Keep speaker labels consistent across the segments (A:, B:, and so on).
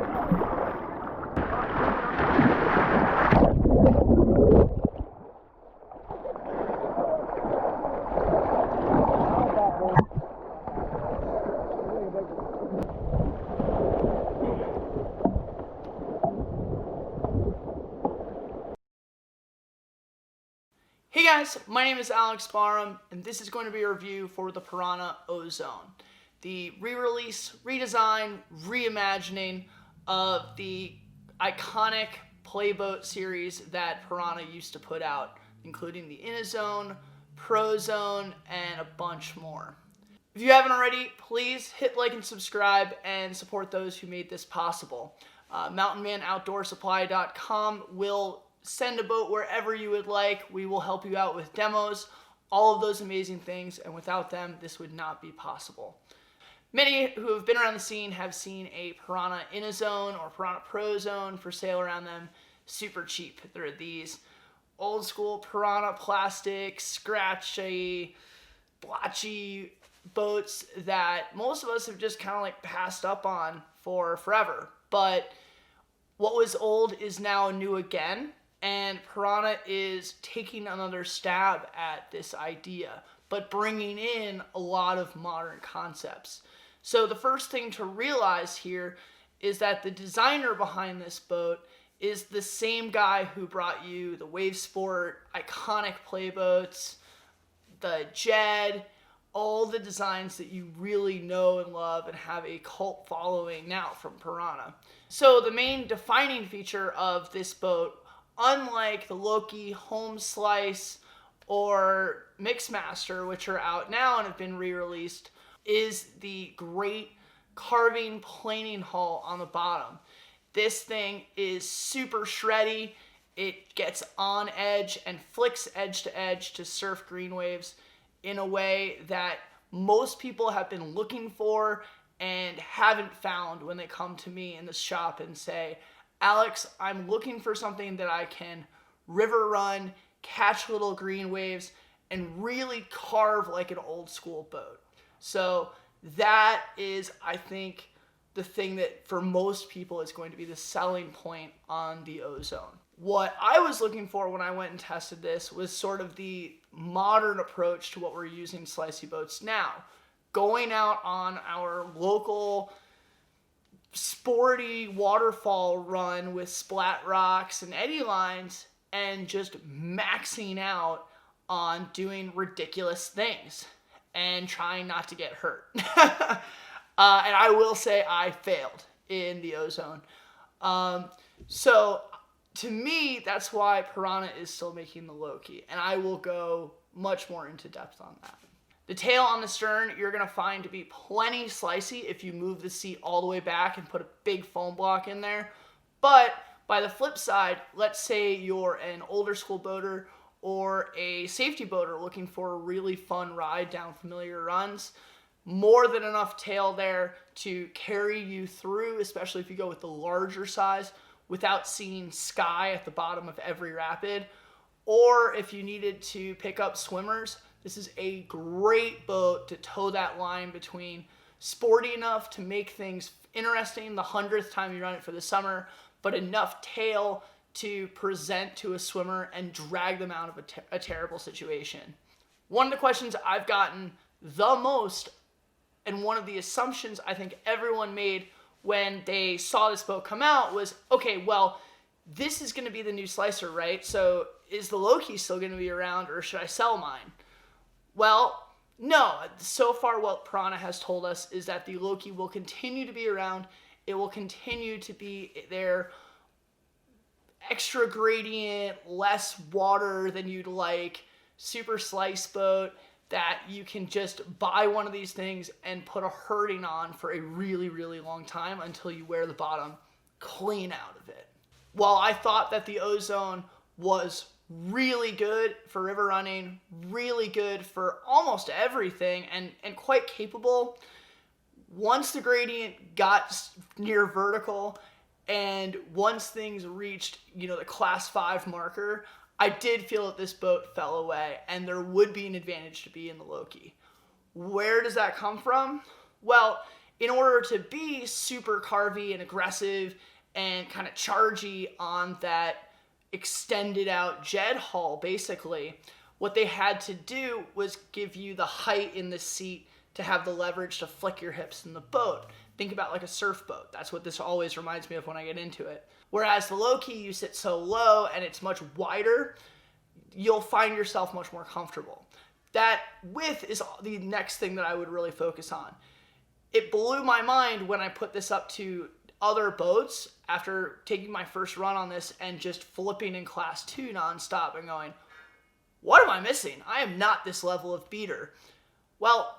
A: Hey guys, my name is Alex Barham, and this is going to be a review for the Pyranha Ozone, the re-release, redesign, reimagining of the iconic playboat series that Pyranha used to put out, including the Inazone, Prozone, and a bunch more. If you haven't already, please hit like and subscribe and support those who made this possible. Mountainman Outdoor Supply.com will send a boat wherever you would like. We will help you out with demos, all of those amazing things, and without them, this would not be possible. Many who have been around the scene have seen a Pyranha Inazone or Pyranha Prozone for sale around them, super cheap. They're these old school Pyranha plastic, scratchy, blotchy boats that most of us have just kind of like passed up on for forever. But what was old is now new again. And Pyranha is taking another stab at this idea, but bringing in a lot of modern concepts. So the first thing to realize here is that the designer behind this boat is the same guy who brought you the Wave Sport, iconic playboats, the Jed, all the designs that you really know and love and have a cult following now from Pyranha. So the main defining feature of this boat, unlike the Loki, Home Slice, or Mixmaster, which are out now and have been re-released, is the great carving planing hull on the bottom. This thing is super shreddy. It gets on edge and flicks edge to edge to surf green waves in a way that most people have been looking for and haven't found when they come to me in the shop and say, Alex, I'm looking for something that I can river run, catch little green waves, and really carve like an old school boat. So that is, I think, the thing that for most people is going to be the selling point on the Ozone. What I was looking for when I went and tested this was sort of the modern approach to what we're using slicey boats now. Going out on our local sporty waterfall run with splat rocks and eddy lines and just maxing out on doing ridiculous things and trying not to get hurt. And I will say I failed in the Ozone. So to me, that's why Pyranha is still making the Loki, and I will go much more into depth on that. The tail on the stern, you're going to find to be plenty slicey if you move the seat all the way back and put a big foam block in there. But by the flip side, let's say you're an older school boater or a safety boater looking for a really fun ride down familiar runs, more than enough tail there to carry you through, especially if you go with the larger size, without seeing sky at the bottom of every rapid. Or if you needed to pick up swimmers, this is a great boat to toe that line between sporty enough to make things interesting the 100th time you run it for the summer, but enough tail to present to a swimmer and drag them out of a terrible situation. One of the questions I've gotten the most, and one of the assumptions I think everyone made when they saw this boat come out was, okay, well, this is going to be the new slicer, right? So is the Loki still going to be around, or should I sell mine? Well, no. So far what Pyranha has told us is that the Loki will continue to be around. It will continue to be their extra gradient, less water than you'd like, super slice boat that you can just buy one of these things and put a hurting on for a really, really long time until you wear the bottom clean out of it. While I thought that the Ozone was really good for river running, really good for almost everything, and quite capable, once the gradient got near vertical and once things reached, the class 5 marker, I did feel that this boat fell away and there would be an advantage to be in the Loki. Where does that come from? Well, in order to be super carvy and aggressive and kind of chargy on that extended out Jed hull, basically, what they had to do was give you the height in the seat to have the leverage to flick your hips in the boat. Think about like a surf boat. That's what this always reminds me of when I get into it. Whereas the Loki, you sit so low and it's much wider, you'll find yourself much more comfortable. That width is the next thing that I would really focus on. It blew my mind when I put this up to other boats after taking my first run on this and just flipping in class 2 nonstop and going, what am I missing? I am not this level of beater. Well,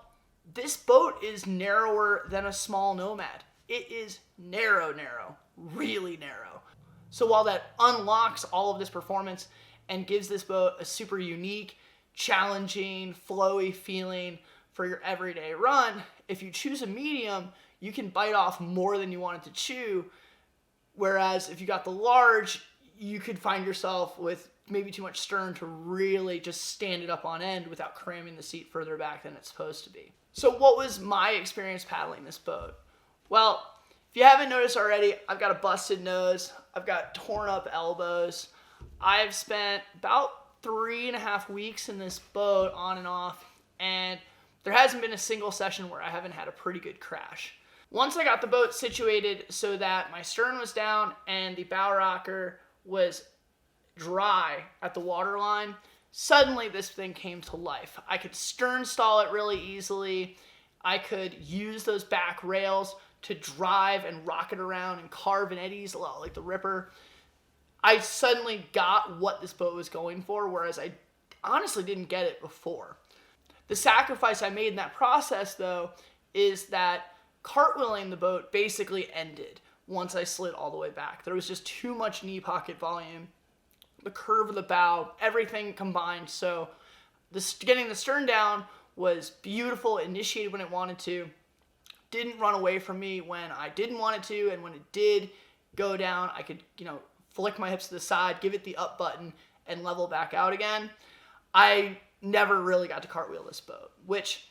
A: this boat is narrower than a small Nomad. It is narrow, really narrow. So while that unlocks all of this performance and gives this boat a super unique, challenging, flowy feeling for your everyday run, if you choose a medium, you can bite off more than you wanted to chew. Whereas if you got the large, you could find yourself with maybe too much stern to really just stand it up on end without cramming the seat further back than it's supposed to be. So what was my experience paddling this boat? Well, if you haven't noticed already, I've got a busted nose. I've got torn up elbows. I've spent about 3.5 weeks in this boat on and off, and there hasn't been a single session where I haven't had a pretty good crash. Once I got the boat situated so that my stern was down and the bow rocker was dry at the waterline, suddenly this thing came to life. I could stern stall it really easily. I could use those back rails to drive and rock it around and carve in eddies a lot like the Ripper. I suddenly got what this boat was going for, whereas I honestly didn't get it before. The sacrifice I made in that process, though, is that cartwheeling the boat basically ended once I slid all the way back. There was just too much knee pocket volume, the curve of the bow, everything combined. So getting the stern down was beautiful, initiated when it wanted to, didn't run away from me when I didn't want it to, and when it did go down, I could, flick my hips to the side, give it the up button, and level back out again. I never really got to cartwheel this boat, which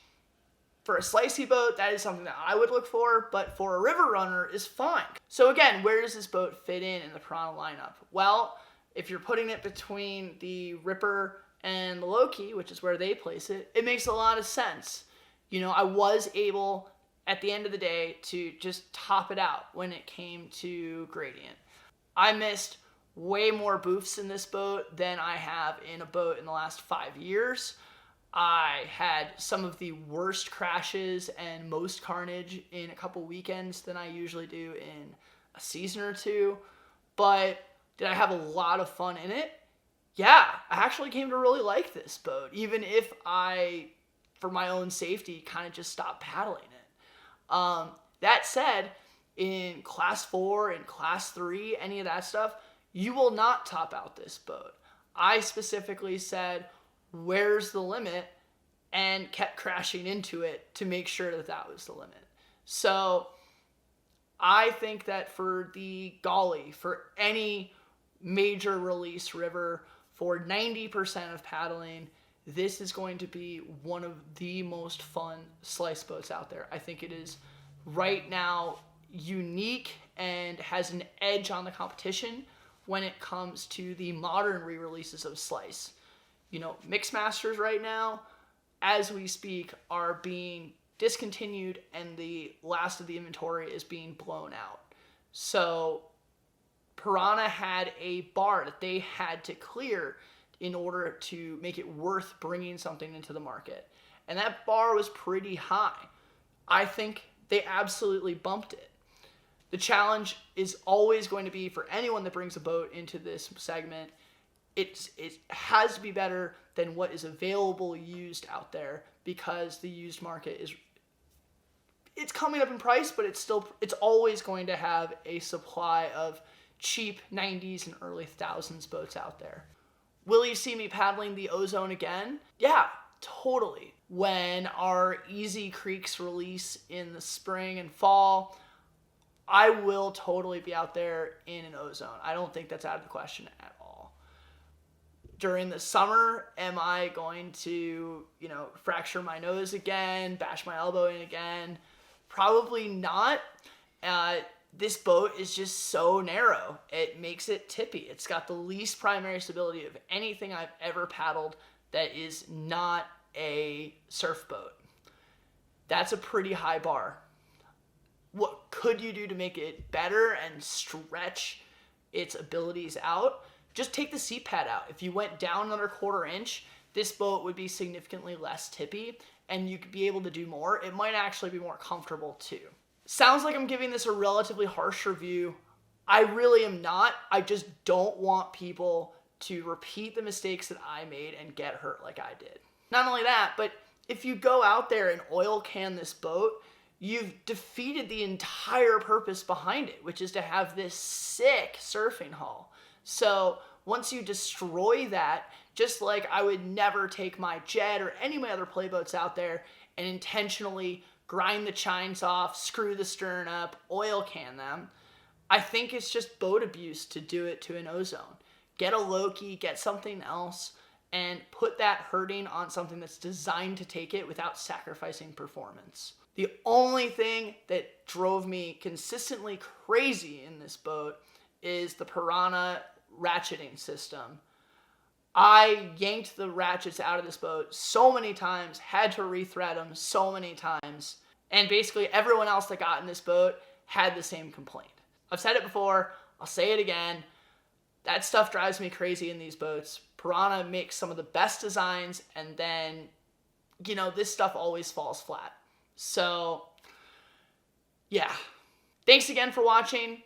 A: for a slicey boat, that is something that I would look for, but for a river runner is fine. So again, where does this boat fit in the Pyranha lineup? Well, if you're putting it between the Ripper and the Loki, which is where they place it, it makes a lot of sense. I was able, at the end of the day, to just top it out when it came to gradient. I missed way more boofs in this boat than I have in a boat in the last 5 years. I had some of the worst crashes and most carnage in a couple weekends than I usually do in a season or two. But did I have a lot of fun in it? Yeah, I actually came to really like this boat, even if I, for my own safety, kind of just stopped paddling it. That said, in class 4 and class 3, any of that stuff, you will not top out this boat. I specifically said, where's the limit? And kept crashing into it to make sure that that was the limit. So I think that for the Golly, for any major release river, for 90% of paddling, this is going to be one of the most fun slice boats out there. I think it is right now unique and has an edge on the competition when it comes to the modern re-releases of slice. Mixmasters right now, as we speak, are being discontinued and the last of the inventory is being blown out. So Pyranha had a bar that they had to clear in order to make it worth bringing something into the market. And that bar was pretty high. I think they absolutely bumped it. The challenge is always going to be, for anyone that brings a boat into this segment, it has to be better than what is available used out there, because the used market it's coming up in price, but it's always going to have a supply of cheap 90s and early thousands boats out there. Will you see me paddling the Ozone again? Yeah, totally. When our Easy Creeks release in the spring and fall, I will totally be out there in an Ozone. I don't think that's out of the question at all. During the summer, am I going to, fracture my nose again, bash my elbow in again? Probably not. This boat is just so narrow. It makes it tippy. It's got the least primary stability of anything I've ever paddled that is not a surf boat. That's a pretty high bar. What could you do to make it better and stretch its abilities out? Just take the seat pad out. If you went down another 1/4 inch, this boat would be significantly less tippy and you could be able to do more. It might actually be more comfortable too. Sounds like I'm giving this a relatively harsh review. I really am not. I just don't want people to repeat the mistakes that I made and get hurt like I did. Not only that, but if you go out there and oil can this boat, you've defeated the entire purpose behind it, which is to have this sick surfing hull. So once you destroy that, just like I would never take my jet or any of my other playboats out there and intentionally grind the chines off, screw the stern up, oil can them, I think it's just boat abuse to do it to an Ozone. Get a Loki, get something else, and put that hurting on something that's designed to take it without sacrificing performance. The only thing that drove me consistently crazy in this boat is the Pyranha ratcheting system. I yanked the ratchets out of this boat so many times, had to rethread them so many times, and basically everyone else that got in this boat had the same complaint. I've said it before, I'll say it again, that stuff drives me crazy in these boats. Pyranha makes some of the best designs, and then, this stuff always falls flat. So, yeah. Thanks again for watching.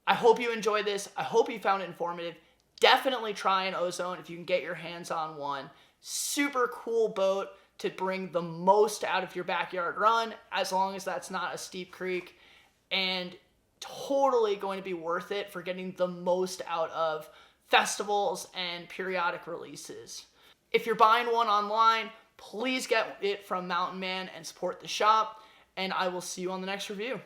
A: I hope you enjoyed this. I hope you found it informative. Definitely try an Ozone if you can get your hands on one. Super cool boat to bring the most out of your backyard run, as long as that's not a steep creek, and totally going to be worth it for getting the most out of festivals and periodic releases. If you're buying one online, please get it from Mountainman and support the shop, and I will see you on the next review.